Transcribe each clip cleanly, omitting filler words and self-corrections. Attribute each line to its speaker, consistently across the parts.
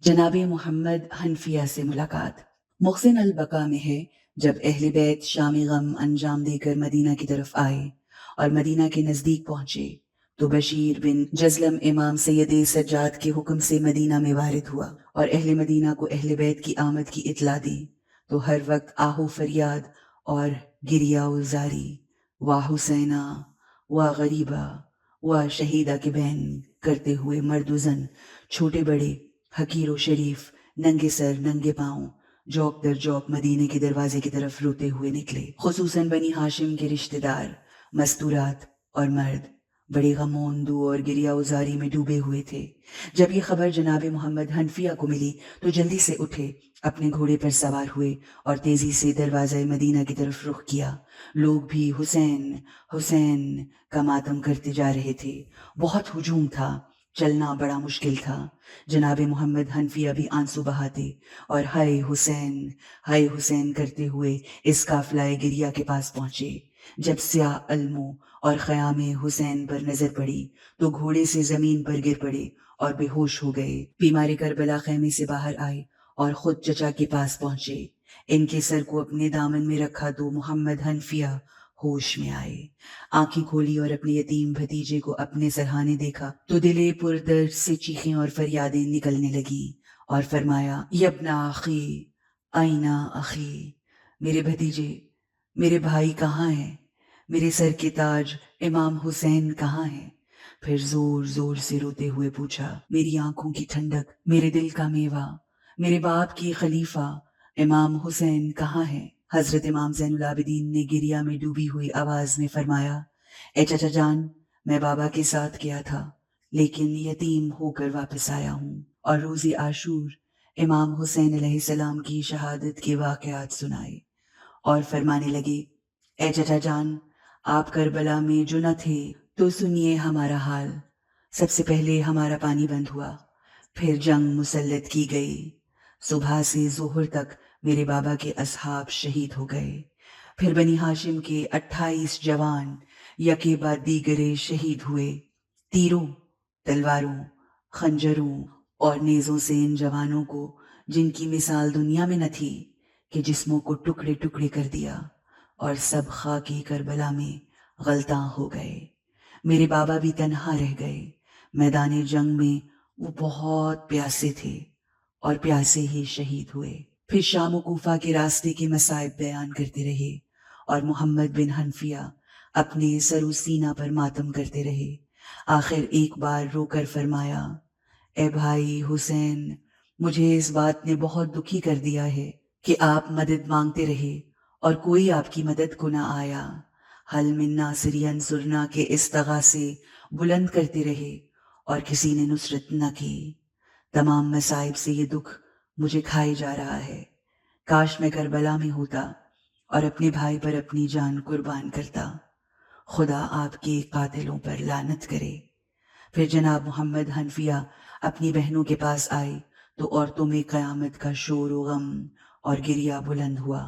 Speaker 1: جناب محمد حنفیہ سے ملاقات محسن البقا میں ہے جب اہل بیت شامی غم انجام دے کر مدینہ کی طرف آئے اور مدینہ کے نزدیک پہنچے تو بشیر بن جزلم امام سید سجاد کے حکم سے مدینہ میں وارد ہوا اور اہل مدینہ کو اہل بیت کی آمد کی اطلاع دی تو ہر وقت آہو فریاد اور گریا و زاری وا حسینہ وا غریبہ وا شہیدہ کے بین کرتے ہوئے مرد و زن چھوٹے بڑے حقیر و شریف ننگے سر ننگے پاؤں جوک در جوک مدینے کے دروازے کی طرف روتے ہوئے نکلے. خصوصاً بنی ہاشم کے رشتہ دار مستورات اور مرد بڑے غموندو اور گریا ازاری میں ڈوبے ہوئے تھے. جب یہ خبر جناب محمد حنفیہ کو ملی تو جلدی سے اٹھے، اپنے گھوڑے پر سوار ہوئے اور تیزی سے دروازہ مدینہ کی طرف رخ کیا. لوگ بھی حسین حسین کا ماتم کرتے جا رہے تھے. بہت ہجوم تھا، چلنا بڑا مشکل تھا. جناب محمد حنفیہ بھی آنسو بہاتے اور ہائے حسین کرتے ہوئے اس قافلہ گریہ کے پاس پہنچے. جب سیاہ علموں اور خیام حسین پر نظر پڑی تو گھوڑے سے زمین پر گر پڑے اور بے ہوش ہو گئے. بیمار کربلا خیمے سے باہر آئے اور خود چچا کے پاس پہنچے. ان کے سر کو اپنے دامن میں رکھا تو محمد حنفیہ ہوش میں آئے. آنکھیں کھولی اور اپنے یتیم بھتیجے کو اپنے سرہانے دیکھا تو دل پر درد سے چیخیں اور فریادیں نکلنے لگی اور فرمایا، یبنا اخی آئینہ اخی، میرے بھتیجے، میرے بھائی کہاں ہیں؟ میرے سر کے تاج امام حسین کہاں ہیں؟ پھر زور زور سے روتے ہوئے پوچھا، میری آنکھوں کی ٹھنڈک، میرے دل کا میوہ، میرے باپ کی خلیفہ امام حسین کہاں ہیں؟ حضرت امام زین العابدین نے گریہ میں ڈوبی ہوئی آواز میں فرمایا، اے چچا جان، میں بابا کے ساتھ گیا تھا لیکن یتیم ہو کر واپس آیا ہوں. اور روز عاشور امام حسین علیہ السلام کی شہادت کے واقعات سنائے اور فرمانے لگے، اے چچا جان، آپ کربلا میں جو نہ تھے تو سنیے ہمارا حال. سب سے پہلے ہمارا پانی بند ہوا، پھر جنگ مسلط کی گئی. صبح سے ظہر تک میرے بابا کے اصحاب شہید ہو گئے. پھر بنی ہاشم کے 28 جوان یکے بعد دیگرے شہید ہوئے. تیروں، تلواروں، خنجروں اور نیزوں سے ان جوانوں کو، جن کی مثال دنیا میں نہ تھی، کہ جسموں کو ٹکڑے ٹکڑے کر دیا اور سب خاکی کربلا میں غلطاں ہو گئے. میرے بابا بھی تنہا رہ گئے. میدان جنگ میں وہ بہت پیاسے تھے اور پیاسے ہی شہید ہوئے. پھر شام و کوفہ کے راستے کے مصائب بیان کرتے رہے اور محمد بن حنفیہ اپنے سر و سینہ پر ماتم کرتے رہے. آخر ایک بار رو کر فرمایا، اے بھائی حسین، مجھے اس بات نے بہت دکھی کر دیا ہے کہ آپ مدد مانگتے رہے اور کوئی آپ کی مدد کو نہ آیا. حل من ناصر ینصرنا کے استغاثے بلند کرتے رہے اور کسی نے نصرت نہ کی. تمام مصائب سے یہ دکھ مجھے کھائے جا رہا ہے. کاش میں کربلا میں ہوتا اور اپنے بھائی پر اپنی جان قربان کرتا. خدا آپ کے قاتلوں پر لعنت کرے. پھر جناب محمد حنفیہ اپنی بہنوں کے پاس آئے تو عورتوں میں قیامت کا شور و غم اور گریہ بلند ہوا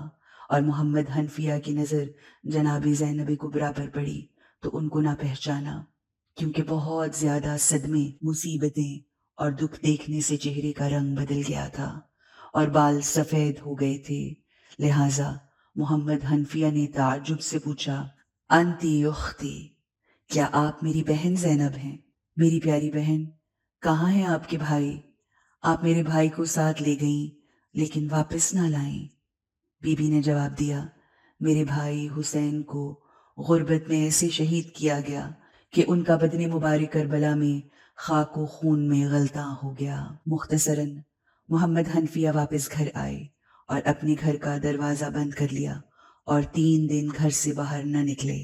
Speaker 1: اور محمد حنفیہ کی نظر جناب زینب کبریٰ پر پڑی تو ان کو نہ پہچانا، کیونکہ بہت زیادہ صدمے، مصیبتیں اور دکھ دیکھنے سے چہرے کا رنگ بدل گیا تھا اور بال سفید ہو گئے تھے. لہٰذا محمد حنفیہ نے تعجب سے پوچھا، انتی اختی، کیا آپ میری بہن زینب ہیں؟ میری پیاری بہن، کہاں ہیں آپ کے بھائی؟ آپ میرے بھائی کو ساتھ لے گئیں لیکن واپس نہ لائیں. بی بی نے جواب دیا، میرے بھائی حسین کو غربت میں ایسے شہید کیا گیا کہ ان کا بدن مبارک کربلا میں خاک و خون میں غلطاں ہو گیا. مختصراً محمد حنفیہ واپس گھر آئے اور اپنے گھر کا دروازہ بند کر لیا اور 3 دن گھر سے باہر نہ نکلے.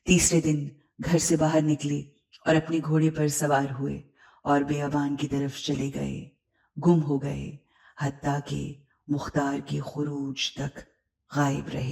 Speaker 1: تیسرے دن گھر سے باہر نکلے اور اپنے گھوڑے پر سوار ہوئے اور بیابان کی طرف چلے گئے. گم ہو گئے حتیٰ کہ مختار کے خروج تک غائب رہے.